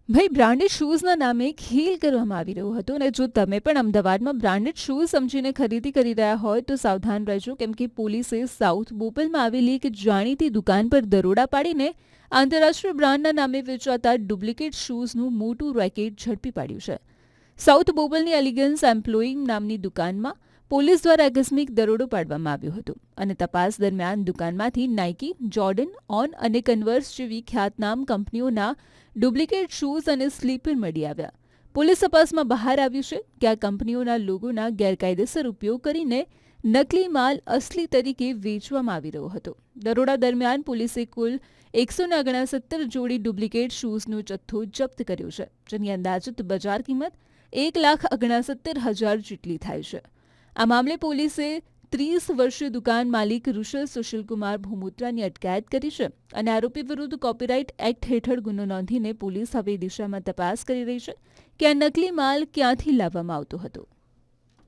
ભાઈ, બ્રાન્ડેડ શૂઝના નામે ખેલ કરવામાં આવી રહ્યો હતો અને જો તમે પણ અમદાવાદમાં બ્રાન્ડેડ શૂઝ સમજીને ખરીદી કરી રહ્યા હોય તો સાવધાન રહેજો, કેમ કે પોલીસે સાઉથ બોપલમાં આવેલી એક જાણીતી દુકાન પર દરોડા પાડીને આંતરરાષ્ટ્રીય બ્રાન્ડના નામે વેચાતા ડુપ્લિકેટ શૂઝનું મોટું રેકેટ ઝડપી પાડ્યું છે. સાઉથ બોપલની એલિગન્સ એમ્પ્લોઈંગ નામની દુકાનમાં પોલીસ દ્વારા આકસ્મિક દરોડો પાડવામાં આવ્યો હતો અને તપાસ દરમિયાન દુકાનમાંથી નાઇકી, જોર્ડન, ઓન અને કન્વર્સ જેવી ખ્યાતનામ કંપનીઓના ડુપ્લિકેટ શૂઝ અને સ્લીપર મળી આવ્યા. પોલીસ તપાસમાં બહાર આવ્યું છે કે આ કંપનીઓના લોગોના ગેરકાયદેસર ઉપયોગ કરીને નકલી માલ અસલી તરીકે વેચવામાં આવી રહ્યો હતો. દરોડા દરમિયાન પોલીસે કુલ 169 જોડી ડુપ્લિકેટ શૂઝનો જથ્થો જપ્ત કર્યો છે, જેની અંદાજિત બજાર કિંમત 1,69,000 જેટલી થાય છે. આ મામલે પોલીસે 30 વર્ષીય દુકાન માલિક ઋષલ સુશીલકુમાર ભૂમોત્રાની અટકાયત કરી છે અને આરોપી વિરુદ્ધ કોપીરાઇટ એક્ટ હેઠળ ગુનો નોંધીને પોલીસ હવે દિશામાં તપાસ કરી રહી છે કે આ નકલી માલ ક્યાંથી લાવવામાં આવતો હતો.